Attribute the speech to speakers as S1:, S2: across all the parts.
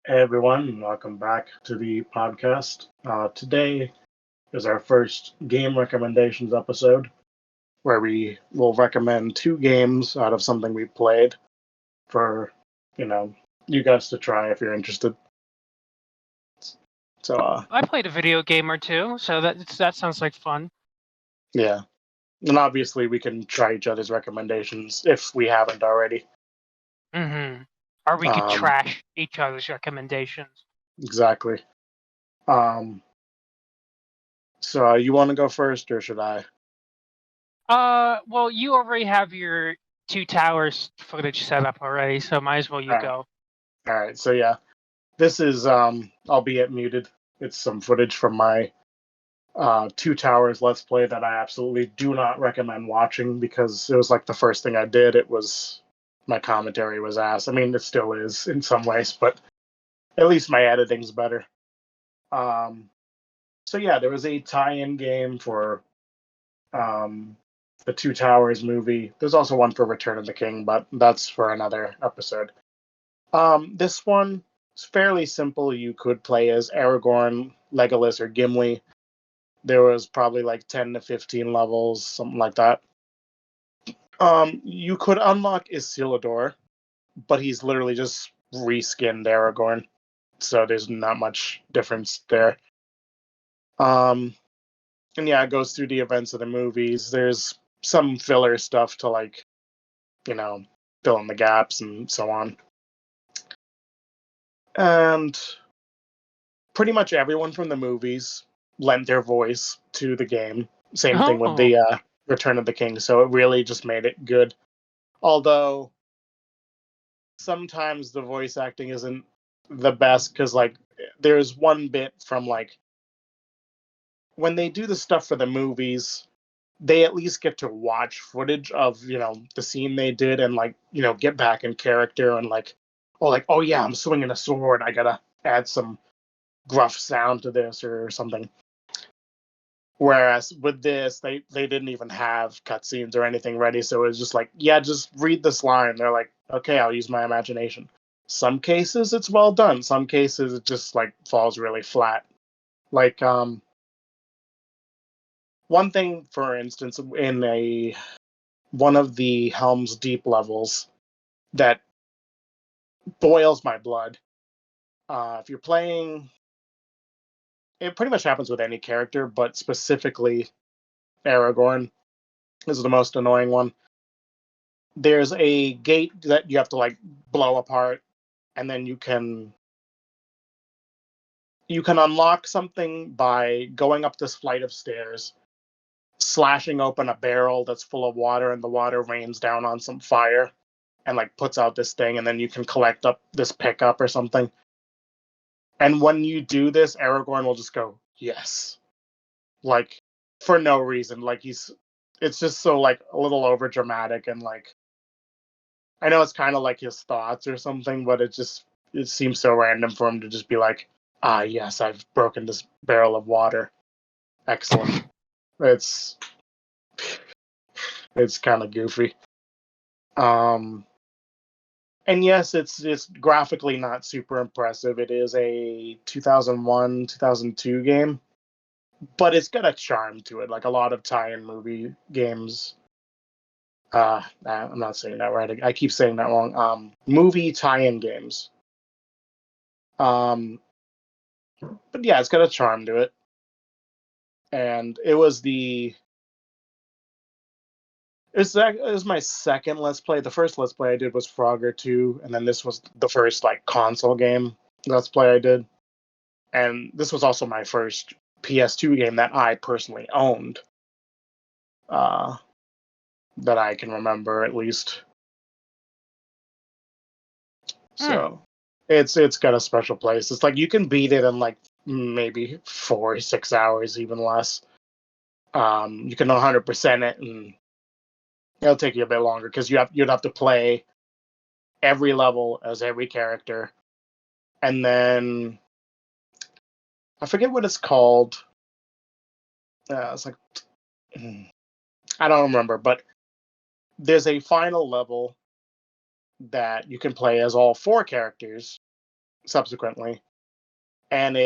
S1: Hey everyone, and welcome back to the podcast. Today is our first game recommendations episode where we will recommend two games out of something we played for, you know, you guys to try if you're interested. So,
S2: I played a video game or two, so that sounds like fun.
S1: yeah. And obviously we can try each other's recommendations if we haven't already.
S2: Mm-hmm. Or we could trash each other's recommendations.
S1: Exactly. So you want to go first or should I?
S2: Well, you already have your Two Towers footage set up already, so might as well you
S1: All right.
S2: go.
S1: All right. So yeah, this is albeit muted. It's some footage from my Two Towers Let's Play that I absolutely do not recommend watching because it was like the first thing I did. It was my commentary was ass. I mean, it still is in some ways, but at least my editing's better. Um, so yeah, there was a tie-in game for um, the Two Towers movie. There's also one for Return of the King, but that's for another episode. This one is fairly simple. You could play as Aragorn, Legolas, or Gimli. There was probably like 10 to 15 levels, something like that. You could unlock Isildur, but he's literally just reskinned Aragorn, so there's not much difference there. And yeah, it goes through the events of the movies. There's some filler stuff to like, fill in the gaps and so on. And pretty much everyone from the movies lent their voice to the game. Same thing with
S2: Oh,
S1: the Return of the King, so it really just made it good. Although sometimes the voice acting isn't the best because like there's one bit from like when they do the stuff for the movies, they at least get to watch footage of the scene they did and like get back in character and oh yeah, I'm swinging a sword, I gotta add some gruff sound to this or something. Whereas with this, they didn't even have cutscenes or anything ready, so it was just like, yeah, just read this line. They're like, okay, I'll use my imagination. Some cases it's well done. Some cases it just like falls really flat. Like one thing, for instance, in a one of the Helm's Deep levels that boils my blood. If you're playing, it pretty much happens with any character, but specifically Aragorn is the most annoying one. There's a gate that you have to like blow apart, and then you can unlock something by going up this flight of stairs, slashing open a barrel that's full of water, and the water rains down on some fire and like puts out this thing, and then you can collect up this pickup or something. And when you do this, Aragorn will just go, yes. Like for no reason. Like it's just so like a little over dramatic and like I know it's kind of like his thoughts or something, but it seems so random for him to just be like, ah, yes, I've broken this barrel of water. Excellent. It's it's kind of goofy. Um, and yes, it's graphically not super impressive. It is a 2001, 2002 game, but it's got a charm to it. Like a lot of tie-in movie games. I'm not saying that right. I keep saying that wrong. Movie tie-in games. Um, but yeah, it's got a charm to it. And it was my second Let's Play. The first Let's Play I did was Frogger 2, and then this was the first like console game Let's Play I did. And this was also my first PS2 game that I personally owned. Uh, that I can remember at least. So it's got a special place. It's like you can beat it in like maybe 4 6 hours, even less. You can 100% it, and it'll take you a bit longer because you'd have to play every level as every character, and then I forget what it's called. It's like I don't remember, but there's a final level that you can play as all four characters, subsequently, and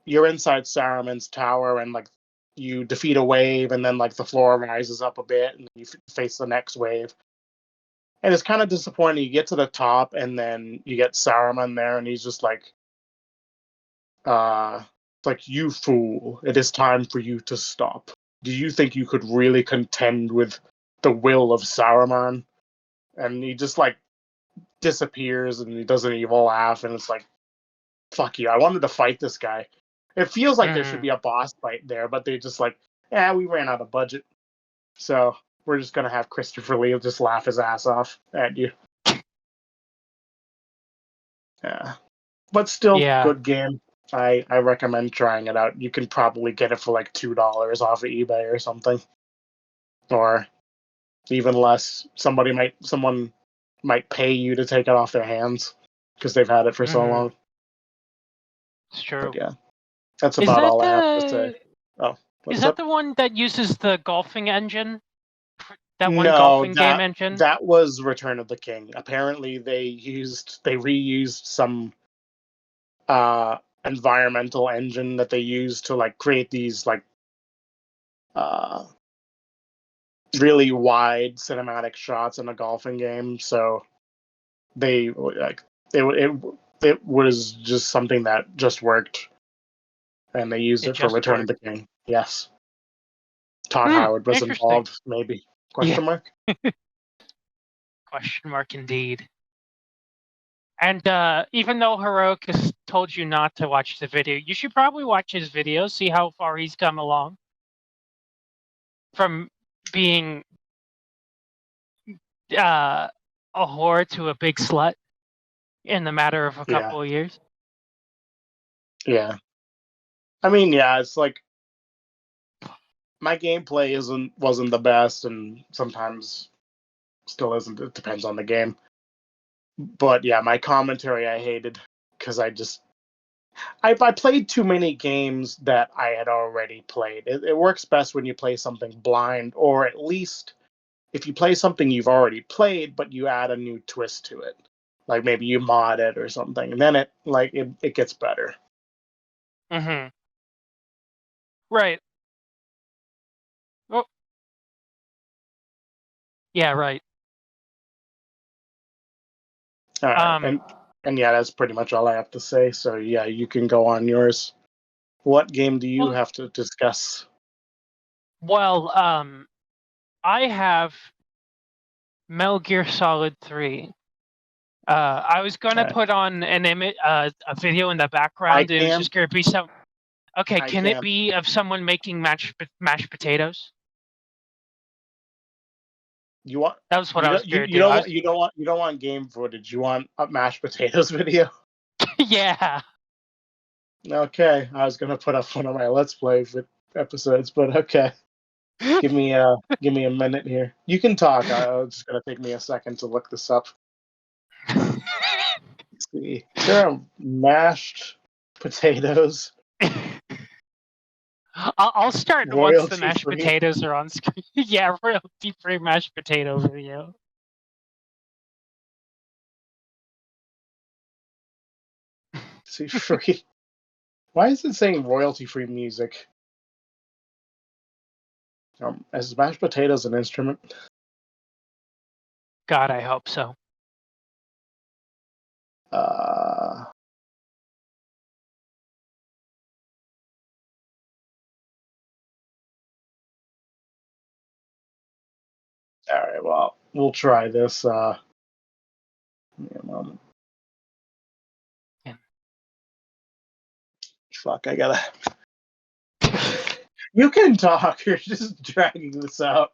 S1: you're inside Saruman's tower, and like you defeat a wave, and then like the floor rises up a bit, and you face the next wave. And it's kind of disappointing. You get to the top, and then you get Saruman there, and he's just like, like, "You fool! It is time for you to stop. Do you think you could really contend with the will of Saruman?" And he just like disappears, and he does an evil laugh, and it's like, "Fuck you! I wanted to fight this guy." It feels like there should be a boss fight there, but they just like, "Yeah, we ran out of budget, so we're just gonna have Christopher Lee just laugh his ass off at you." Yeah, but still,
S2: Yeah.
S1: good game. I recommend trying it out. You can probably get it for like $2 off of eBay or something, or even less. Someone might pay you to take it off their hands because they've had it for so long.
S2: It's true.
S1: But yeah, that's
S2: Is
S1: about
S2: that
S1: all I have to say. Oh,
S2: is
S1: what's
S2: that
S1: up?
S2: the one that uses the golfing engine? That one
S1: No,
S2: golfing game engine?
S1: that was Return of the King. Apparently, they reused some environmental engine that they used to like create these like uh really wide cinematic shots in a golfing game. So they like it was just something that just worked, and they used
S2: It
S1: it for
S2: just
S1: Return of
S2: worked.
S1: the King. Yes, Todd Howard was
S2: Interesting.
S1: involved. Maybe
S2: Yeah.
S1: question mark.
S2: Question mark indeed. And even though Heroic has told you not to watch the video, you should probably watch his video, see how far he's come along from being a whore to a big slut in the matter of a
S1: Yeah,
S2: couple of years.
S1: yeah. I mean, yeah, it's like my gameplay wasn't the best, and sometimes still isn't. It depends on the game. But yeah, my commentary I hated because I played too many games that I had already played. It works best when you play something blind, or at least if you play something you've already played, but you add a new twist to it. Like maybe you mod it or something, and then it gets better.
S2: Mm-hmm. Right. Well, yeah, right.
S1: All right,
S2: Um,
S1: and yeah, that's pretty much all I have to say. So yeah, you can go on yours. What game do you
S2: well,
S1: have to discuss?
S2: well, I have Metal Gear Solid 3. I was gonna put on an image, a video in the
S1: I
S2: background. It was
S1: can.
S2: just gonna be some. Okay,
S1: I
S2: can it
S1: can.
S2: be of someone making mashed potatoes?
S1: You want
S2: That was what
S1: you
S2: I
S1: don't
S2: was
S1: you,
S2: gonna
S1: you
S2: do.
S1: don't want you don't want game footage. You want a mashed potatoes video.
S2: Yeah.
S1: Okay, I was gonna put up one of my Let's Play episodes, but okay. Give me a minute here. You can talk. It's just gonna take me a second to look this up. Let's see. Is there a mashed potatoes
S2: I'll start once the
S1: royalty
S2: mashed
S1: free?
S2: potatoes are on screen. Yeah, royalty free mashed potato video.
S1: See free. Why is it saying royalty free music? Is mashed potatoes an instrument?
S2: God, I hope so.
S1: Uh, all right. Well, we'll try this. Give me a moment.
S2: Yeah.
S1: Fuck, I gotta. You can talk. You're just dragging this out.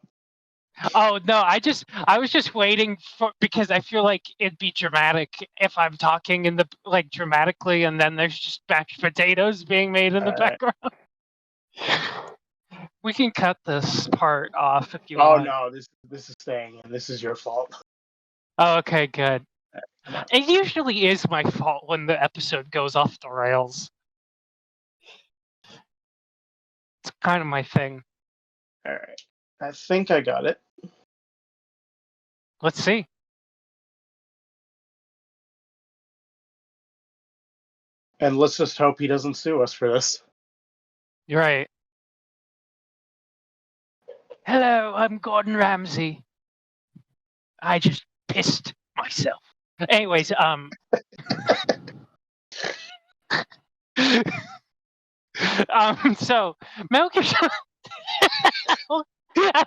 S2: Oh no, I was just waiting for because I feel like it'd be dramatic if I'm talking in the like dramatically and then there's just mashed potatoes being made in
S1: All
S2: the
S1: right.
S2: background. We can cut this part off if you
S1: Oh
S2: want.
S1: no, this is staying in. This is your fault.
S2: Oh, okay, good.
S1: Come on.
S2: It usually is my fault when the episode goes off the rails. It's kind of my thing.
S1: All right. I think I got it.
S2: Let's see.
S1: And let's just hope he doesn't sue us for this.
S2: You're right. Hello, I'm Gordon Ramsay. I just pissed myself. Anyways, so Metal Gear Solid. Out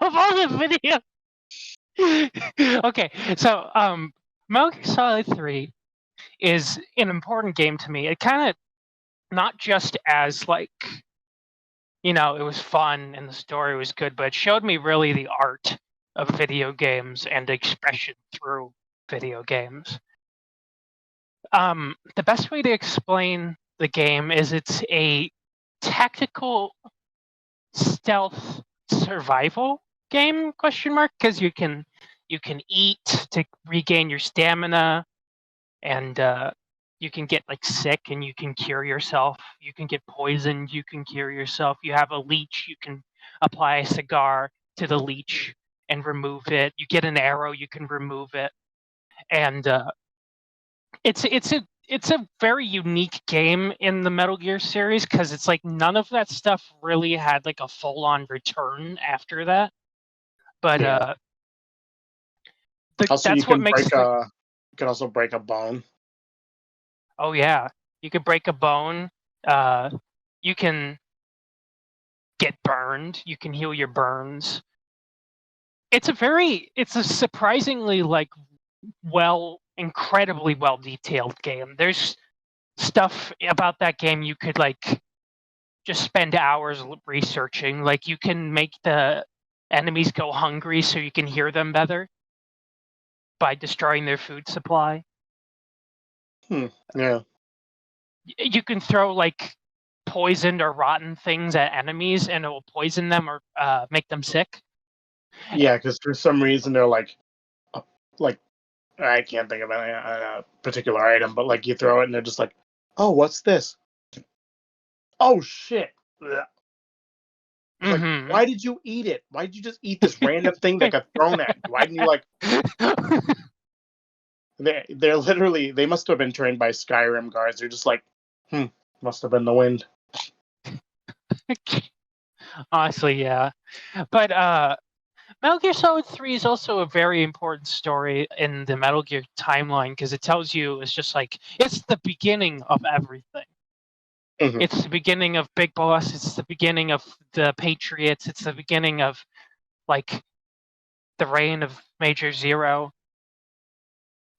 S2: of all the video. Okay, so Metal Gear Solid 3 is an important game to me. It kind of not just as like, you know, it was fun and the story was good, but it showed me really the art of video games and expression through video games. The best way to explain the game is it's a tactical stealth survival game, question mark, because you can eat to regain your stamina, and you can get like sick and you can cure yourself. You can get poisoned, you can cure yourself. You have a leech, you can apply a cigar to the leech and remove it. You get an arrow, you can remove it. And it's a very unique game in the Metal Gear series because it's like none of that stuff really had like a full on return after that. But
S1: Yeah. Also,
S2: that's what makes
S1: you can also break a bone.
S2: Oh yeah, you could break a bone. You can get burned. You can heal your burns. It's a surprisingly like incredibly well detailed game. There's stuff about that game you could like just spend hours researching. Like you can make the enemies go hungry so you can hear them better by destroying their food supply.
S1: Yeah.
S2: You can throw like poisoned or rotten things at enemies and it will poison them or make them sick.
S1: Yeah, because for some reason they're like I can't think of a particular item, but like you throw it and they're just like, oh, what's this? Oh shit! It's like, why did you eat it? Why did you just eat this random thing that got thrown at you? Why didn't you like? They're literally, they must have been trained by Skyrim guards. They're just like, must have been the wind.
S2: Honestly, yeah. But Metal Gear Solid 3 is also a very important story in the Metal Gear timeline because it tells you it's just like it's the beginning of everything.
S1: Mm-hmm.
S2: It's the beginning of Big Boss, it's the beginning of the Patriots, it's the beginning of like the reign of Major Zero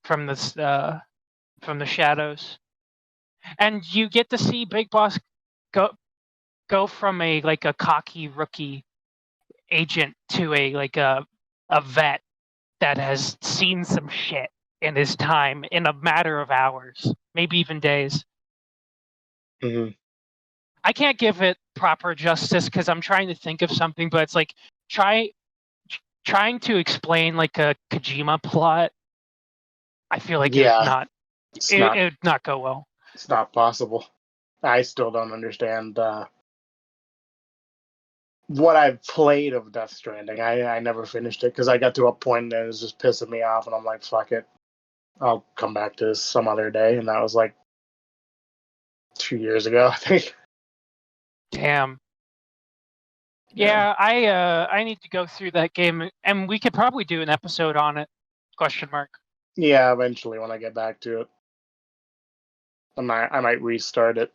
S2: from the shadows. And you get to see Big Boss go from a like a cocky rookie agent to a vet that has seen some shit in his time in a matter of hours, maybe even days.
S1: Mm-hmm.
S2: I can't give it proper justice because I'm trying to think of something, but it's like trying to explain like a Kojima plot. I feel like it would not go well.
S1: It's not possible. I still don't understand what I've played of Death Stranding. I never finished it because I got to a point that it was just pissing me off, and I'm like, fuck it. I'll come back to this some other day. And that was like 2 years ago, I think.
S2: Damn. Yeah, I need to go through that game, and we could probably do an episode on it. Question mark.
S1: Yeah, eventually when I get back to it. I might restart it.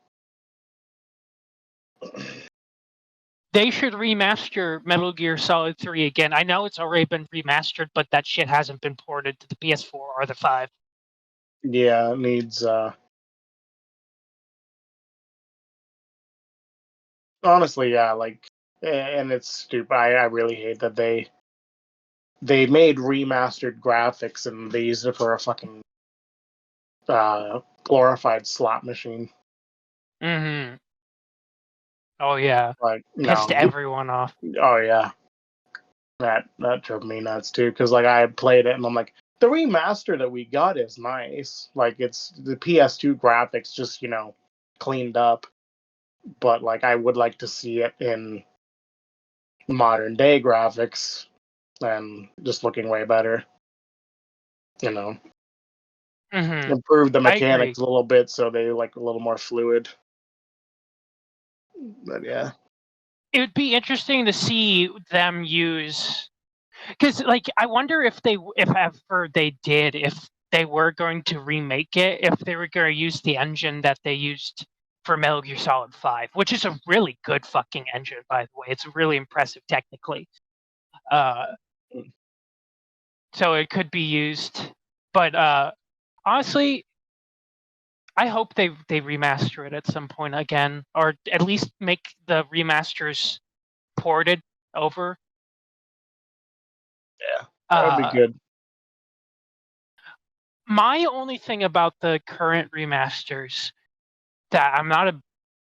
S2: They should remaster Metal Gear Solid 3 again. I know it's already been remastered, but that shit hasn't been ported to the PS4 or the 5.
S1: Yeah, it needs honestly, yeah, like, and it's stupid. I really hate that they made remastered graphics and they used it for a fucking glorified slot machine.
S2: Mm-hmm. Oh yeah.
S1: Like,
S2: Pissed
S1: no.
S2: everyone off.
S1: Oh yeah, that drove me nuts too. Because like I played it and I'm like, the remaster that we got is nice. Like it's the PS2 graphics, just cleaned up. But like I would like to see it in modern day graphics and just looking way better. Improve the
S2: I agree.
S1: mechanics a little bit so they like a little more fluid. But yeah.
S2: It would be interesting to see them use, because like I wonder if ever they did, if they were going to remake it, if they were going to use the engine that they used for Metal Gear Solid 5, which is a really good fucking engine, by the way. It's really impressive technically. Uh, so it could be used, but honestly, I hope they remaster it at some point again, or at least make the remasters ported over.
S1: Yeah, that would be good.
S2: My only thing about the current remasters that I'm not a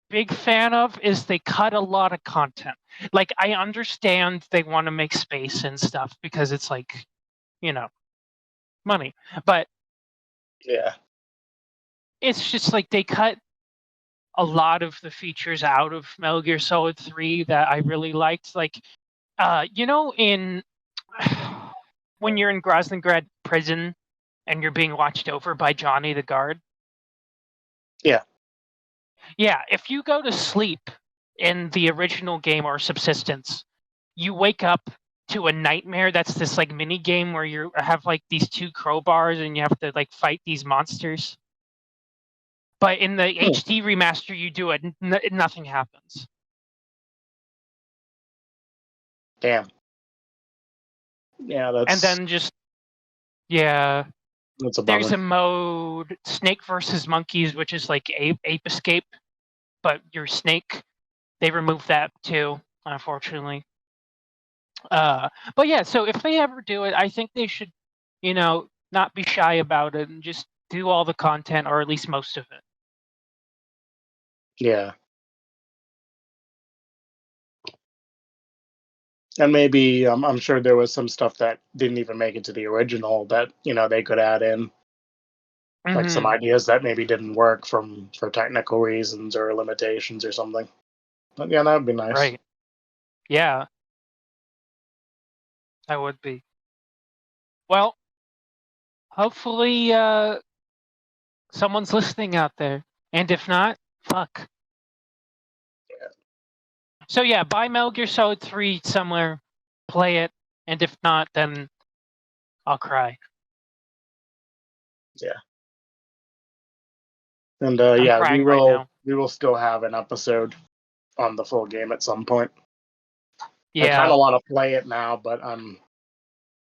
S2: big fan of is they cut a lot of content. Like, I understand they want to make space and stuff because it's like, you know, money. But
S1: Yeah.
S2: it's just like they cut a lot of the features out of Metal Gear Solid 3 that I really liked. Like, in when you're in Groznygrad prison and you're being watched over by Johnny the guard.
S1: Yeah.
S2: Yeah, if you go to sleep in the original game or Subsistence, you wake up to a nightmare that's this like mini game where you have like these two crowbars and you have to like fight these monsters. But in the HD remaster, you do it, nothing happens.
S1: Damn. Yeah,
S2: And then yeah,
S1: that's a
S2: there's
S1: bummer.
S2: a mode Snake versus Monkeys, which is like Ape Escape, but you're Snake. They removed that too, unfortunately. But yeah, so if they ever do it, I think they should, not be shy about it and just do all the content, or at least most of it.
S1: Yeah. And maybe I'm sure there was some stuff that didn't even make it to the original that they could add in, like some ideas that maybe didn't work for technical reasons or limitations or something. But yeah, that would be nice.
S2: Right. Yeah, that would be. Well, hopefully someone's listening out there. And if not, fuck.
S1: Yeah.
S2: So yeah, buy Metal Gear Solid 3 somewhere, play it, and if not, then I'll cry.
S1: Yeah. And
S2: I'm
S1: yeah, we
S2: crying right
S1: will
S2: now.
S1: we will still have an episode on the full game at some point. I kind
S2: Yeah.
S1: of want to play it now, but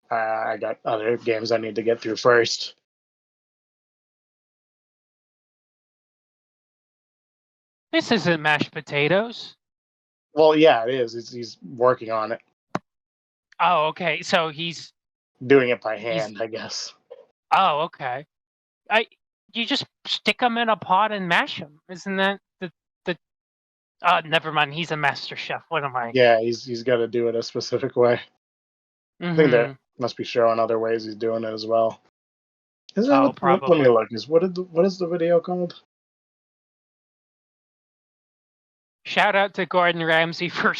S1: I got other games I need to get through first.
S2: This isn't mashed potatoes.
S1: Well, yeah, it is. He's working on it,
S2: Oh, okay. So he's
S1: doing it by
S2: he's
S1: hand, I guess.
S2: oh, okay. I You just stick them in a pot and mash them. Isn't that the never mind. He's a master chef. What am I?
S1: Yeah, he's got to do it a specific way. I think there must be showing other ways he's doing it as well. Is there?
S2: Oh,
S1: Let me
S2: probably.
S1: look. What is the video called?
S2: Shout out to Gordon Ramsay for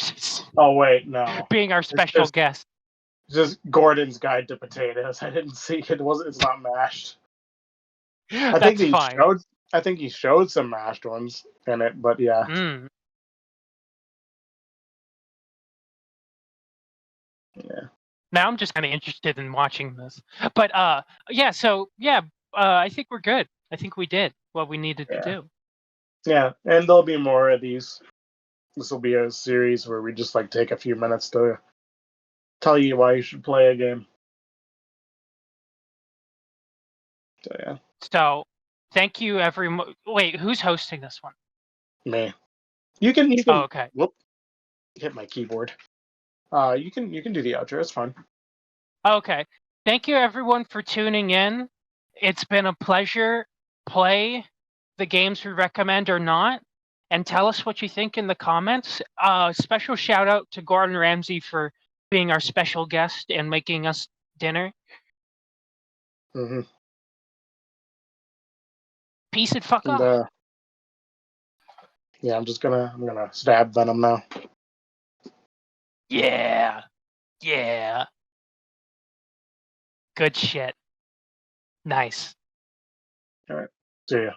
S1: Oh wait, no.
S2: being our
S1: It's
S2: special guest.
S1: just Gordon's Guide to Potatoes. I didn't see it. It's not mashed. I think
S2: That's
S1: he
S2: fine.
S1: showed. I think he showed some mashed ones in it, but yeah. Yeah.
S2: Now I'm just kind of interested in watching this. But yeah. So yeah, I think we're good. I think we did what we needed to
S1: Yeah.
S2: do.
S1: Yeah, and there'll be more of these. This will be a series where we just like take a few minutes to tell you why you should play a game. So yeah,
S2: So thank you, Wait, who's hosting this one?
S1: me. You
S2: Oh,
S1: can.
S2: okay.
S1: Whoop! Hit my keyboard. You can do the outro. It's fine.
S2: Okay. Thank you, everyone, for tuning in. It's been a pleasure. Play the games we recommend or not, and tell us what you think in the comments. Special shout out to Gordon Ramsay for being our special guest and making us dinner.
S1: Mm-hmm.
S2: Peace and fuck
S1: And
S2: off.
S1: yeah, I'm gonna stab Venom now.
S2: Yeah. Yeah. Good shit. Nice.
S1: All right. See ya.